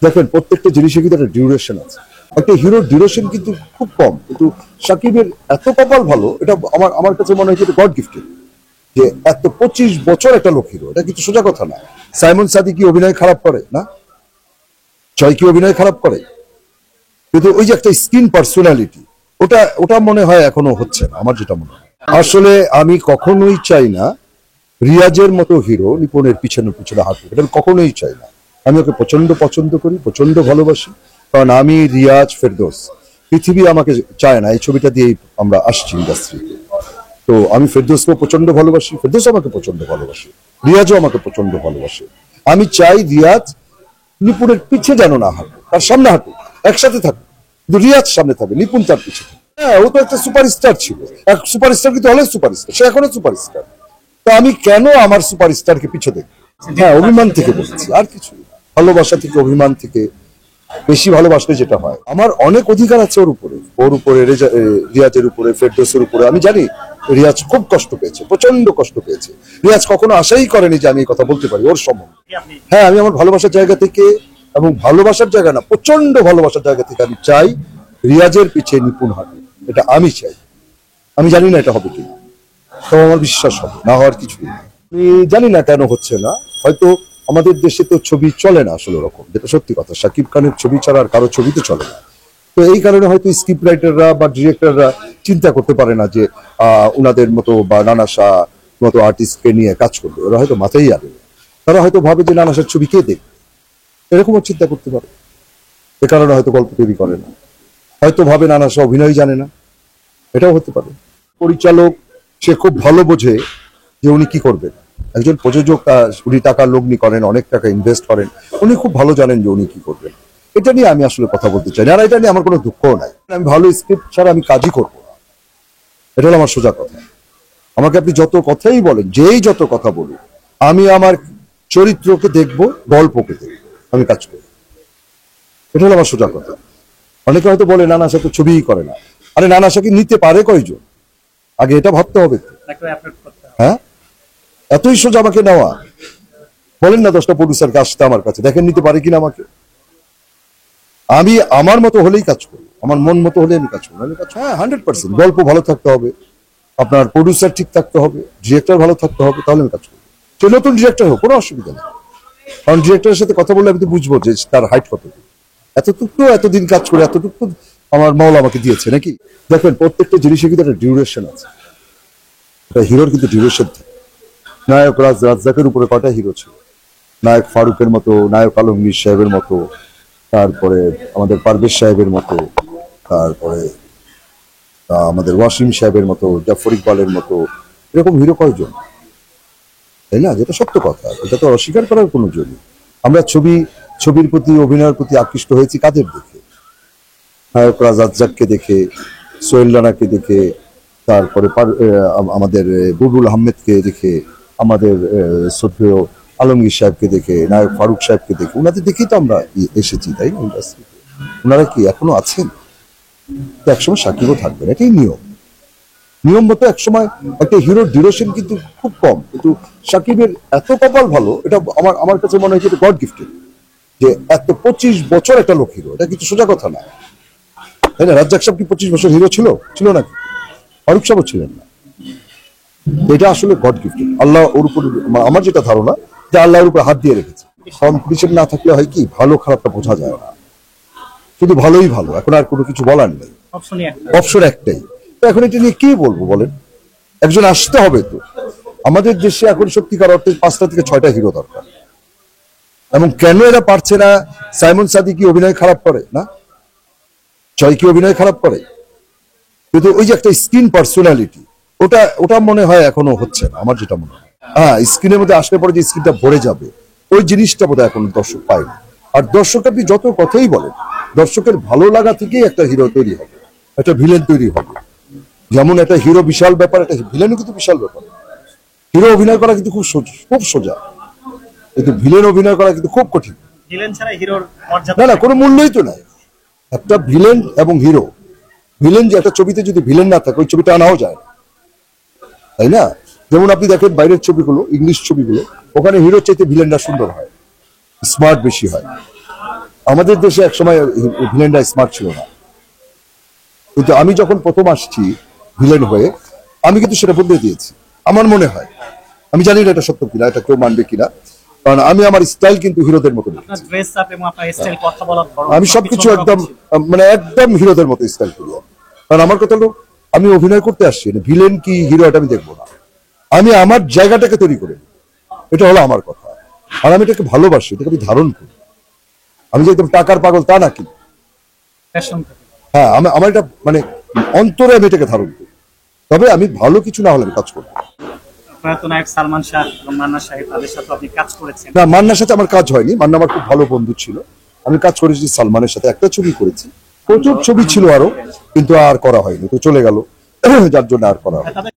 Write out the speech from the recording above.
দেখেন প্রত্যেকটা জিনিসের কিন্তু একটা ডিউরেশন আছে। একটা হিরোর ডিউরেশন কিন্তু খুব কম, কিন্তু সাকিবের এত কপাল ভালো, এটা আমার আমার কাছে মনে হয় এটা গড গিফটেড। যে এত 25 বছর একটা লোক হিরো, এটা কিন্তু সোজা কথা না। সাইমন সাদি কি অভিনয় খারাপ করে না? জয় কি অভিনয় খারাপ করে? কিন্তু ওই যে একটা স্ক্রিন পার্সোনালিটি, ওটা ওটা মনে হয় এখনো হচ্ছে না, আমার যেটা মনে হয়। আসলে আমি কখনোই চাই না রিয়াজের মতো হিরো নিপুণের পিছনে পিছনে হাঁটুক, এটা আমি কখনোই চাই না। আমি ওকে প্রচন্ড পছন্দ করি, প্রচন্ড ভালোবাসি, কারণ আমি রিয়াজ ফেরদৌস, পৃথিবী আমাকে চায় না। এই ছবিটা দিয়েই আমরা আসছি ইন্ডাস্ট্রিতে। তো আমি ফেরদৌসকেও প্রচন্ড ভালোবাসি, ফেরদৌস আমাকে প্রচন্ড ভালোবাসে, রিয়াজও আমাকে প্রচন্ড ভালোবাসে। আমি চাই রিয়াজ নিপুণের পিছে যেন না হাঁটুক, তার সামনে হাঁটুক, একসাথে থাকুক, কিন্তু রিয়াজ সামনে থাকবে, নিপুণ তার পিছে থাকবে। হ্যাঁ, ও তো একটা সুপারস্টার ছিল, এক সুপারস্টার কিন্তু হলে সুপারস্টার, সে এখনো সুপারস্টার। তো আমি কেন আমার সুপারস্টারকে পিছে দেখবো? হ্যাঁ, অভিমান থেকে বলেছি, আর কিছু না। ভালোবাসা থেকে, অভিমান থেকে। বেশি ভালোবাসলে যেটা হয়, আমার অনেক অধিকার আছে ওর উপরে, রিয়াজের উপরে, ফেরদৌসের উপরে। আমি জানি রিয়াজ খুব কষ্ট পেয়েছে, প্রচন্ড কষ্ট পেয়েছে। রিয়াজ কখনো আশাই করেনি যে আমি এই কথা বলতে পারি ওর সম্বন্ধে। হ্যাঁ, আমি আমার ভালোবাসার জায়গা থেকে, এবং ভালোবাসার জায়গা না, প্রচন্ড ভালোবাসার জায়গা থেকে আমি চাই রিয়াজের পিছে নিপুণ হাঁটে, এটা আমি চাই। আমি জানি না এটা হবে কিনা, তো আমার বিশ্বাস হবে, না হওয়ার কিছুই না। আমি জানি না কেন হচ্ছে না, হয়তো আমাদের দেশে তো ছবি চলে না আসলে ওরকম, যেটা সত্যি কথা। শাকিব খানের ছবি ছাড়া আর কারো ছবি তো চলে না। তো এই কারণে হয়তো স্ক্রিপ্ট রাইটাররা বা ডিরেক্টররা চিন্তা করতে পারে না যে উনাদের মতো বা নানা শাহ মতো আর্টিস্টকে নিয়ে কাজ করবে, ওরা হয়তো মাথায় আনে না। তারা হয়তো ভাবে যে নানা শাহর ছবি কে দেখবে, এরকমও চিন্তা করতে পারে। এ কারণে হয়তো গল্প তৈরি করে না, হয়তো ভাবে নানা শাহ অভিনয় জানে না, এটাও হতে পারে। পরিচালক সে খুব ভালো বোঝে যে উনি কি করবেন। একজন প্রযোজক, উনি টাকা লগ্নি করেন, অনেক টাকা ইনভেস্ট করেন, উনি খুব ভালো জানেন যে উনি কি করবেন। এটা নিয়ে আমি আসলে কথা বলতে চাই না, আর এটা নিয়ে আমার কোনো দুঃখও নাই। আমি ভালো স্ক্রিপ্ট ছাড়া আমি কাজই করবো না, এটা হলো আমার সোজা কথা। আমাকে আপনি যত কথাই বলেন, যেই যত কথা বলুন, আমি আমার চরিত্রকে দেখবো, গল্পকে দেখবো, আমি কাজ করবো। এটা হলো আমার সোজা কথা। অনেকে হয়তো বলে নানা শাহ তো ছবিই করে না। আরে নানা শাহকে নিতে পারে কয়জন? আগে এটা ভাবতে হবে। হ্যাঁ, এতই সোজা আমাকে নেওয়া? বলেন না 10টা প্রডিউসারকে আসতে আমার কাছে, দেখেন নিতে পারে কিনা আমাকে। আমি আমার মতো হলেই কাজ করি, আমার মন মতো হলে আমি কাজ করি। হ্যাঁ, 100%। গল্প ভালো থাকতে হবে, আপনার প্রডিউসার ঠিক থাকতে হবে, ডিরেক্টর ভালো থাকতে হবে, তাহলে আমি কাজ করি। সে নতুন ডিরেক্টর হোক, কোনো অসুবিধা নেই। কারণ ডিরেক্টরের সাথে কথা বললে আমি তো বুঝবো যে তার হাইট কত। এতটুকু এতদিন কাজ করে, এতটুকু আমার মাওলা আমাকে দিয়েছে নাকি। দেখেন প্রত্যেকটা জিনিসের কিন্তু একটা ডিউরেশন আছে, একটা হিরোর কিন্তু ডিউরেশন থাকে। নায়ক রাজ্জাকের উপরে কয়টা হিরো ছিল? নায়ক ফারুকের মতো, নায়ক আলমগীর সাহেবের মতো, তারপরে আমাদের পারভেজ সাহেবের মতো, তারপরে আমাদের ওয়াসিম সাহেবের মতো, জাফর ইকবালের মতো। এরকম হিরো কয়জন, তাই না? যেটা সত্য কথা, এটা তো অস্বীকার করার কোনো জন্য। আমরা ছবির প্রতি, অভিনয়ের প্রতি আকৃষ্ট হয়েছি কাদের দেখে? নায়ক রাজ্জাককে দেখে, সোহেল রানাকে দেখে, তারপরে আমাদের বুলবুল আহমেদকে দেখে, আমাদের শ্রদ্ধেয় আলমগীর সাহেবকে দেখে, নায়ক ফারুক সাহেবকে দেখে, ওনাদের দেখেই তো আমরা এসেছি, তাই না? ইন্ডাস্ট্রিতে ওনারা কি এখনো আছেন? তো একসময় সাকিবও থাকবেন, এটাই নিয়ম। নিয়ম মতো একসময় একটা হিরোর ডিউরেশন কিন্তু খুব কম, কিন্তু সাকিবের এত কপাল ভালো, এটা আমার কাছে মনে হয় এটা গড গিফটেড। যে এত 25 বছর একটা লোক হিরো, এটা কিন্তু সোজা কথা না, তাই না? রাজ্জাক সাহেব কি 25 বছর হিরো ছিল নাকি? ফারুক সাহেবও ছিলেন না। এটা আসলে গড গিফটেড, আল্লাহ ওর উপর, আমার যেটা ধারণা যে আল্লাহর উপর হাত দিয়ে রেখেছে। কম্পিটিশন না থাকলে হয় কি, ভালো খারাপটা বোঝা যায় না, শুধু ভালোই ভালো, এখন আর কোনো কিছু বলার নেই, অপশন একটাই। তো এখন এটা নিয়ে কি বলবো বলেন? একজন আসতে হবে তো। আমাদের দেশে এখন সত্যিকার অর্থে 5টা থেকে 6টা হিরো দরকার। এবং কেন এরা পারছে না? সাইমন সাদি কি অভিনয় খারাপ করে না? জয় কি অভিনয় খারাপ করে? কিন্তু ওই যে একটা স্ক্রিন পার্সোনালিটি, ওটা ওটা মনে হয় এখনো হচ্ছে না, আমার যেটা মনে হয়। হ্যাঁ, স্ক্রিনের মধ্যে আসলে পরে যে স্ক্রিনটা ভরে যাবে, ওই জিনিসটা বোধহয় এখন দর্শক পায় না। আর দর্শক, আপনি যত কথাই বলেন, দর্শকের ভালো লাগা থেকেই একটা হিরো তৈরি হবে, একটা ভিলেন তৈরি হবে। যেমন একটা হিরো বিশাল ব্যাপার, একটা ভিলেনও কিন্তু বিশাল ব্যাপার। হিরো অভিনয় করা কিন্তু খুব সোজা, কিন্তু ভিলেন অভিনয় করা কিন্তু খুব কঠিন। না না, কোনো মূল্যই তো নাই। একটা ভিলেন এবং হিরো, ভিলেন যে একটা ছবিতে যদি ভিলেন না থাকে, ওই ছবিটা আনাও যায় না, তাই না? যেমন আপনি দেখেন বাইরের ছবিগুলো, ইংলিশ ছবিগুলো, ওখানে হিরো চাইতে ভিলেনরা সুন্দর হয়, স্মার্ট বেশি হয়। আমাদের দেশে একসময় ভিলেনরা স্মার্ট ছিল না, কিন্তু আমি যখন প্রথম আসছি ভিলেন হয়ে, আমি কিন্তু সেটা বদলে দিয়েছি আমার মনে হয়। আমি জানি না এটা সত্য কিনা, এটা কেউ মানবে কিনা, কারণ আমি আমার স্টাইল কিন্তু হিরোদের মতো আপনার ড্রেস আপ এবং আপনার স্টাইল, কথা বলার ধরন, আমি সবকিছু একদম মানে একদম হিরোদের মতো স্টাইল করি। কারণ আমার কথা হলো আমি অভিনয় করতে আসছি, ভিলেন কি হিরো এটা আমি দেখবো না, আমি আমার জায়গাটাকে তৈরি করে নিই। এটা হলো আমার কথা। আর আমি এটাকে ভালোবাসি, এটাকে আমি ধারণ করি। আমি যে একদম টাকার পাগল তা না, কিন্তু ফ্যাশন থেকে। হ্যাঁ আমার এটা মানে অন্তরে আমি এটাকে ধারণ করি। তবে আমি ভালো কিছু না হলে আমি কাজ করবো প্রয়াত নায়ক সালমান শাহ এবং মান্না শাহ, তাদের সাথে আপনি কাজ করেছেন। না। মান্নার সাথে আমার কাজ হয়নি, মান্না আমার খুব ভালো বন্ধু ছিল। আমি কাজ করেছি সালমানের সাথে, একটা ছবি করেছি, প্রচুর ছবি ছিল আরো, কিন্তু আর করা হয়নি, তো চলে গেল, যার জন্য আর করা হয়নি। তাদের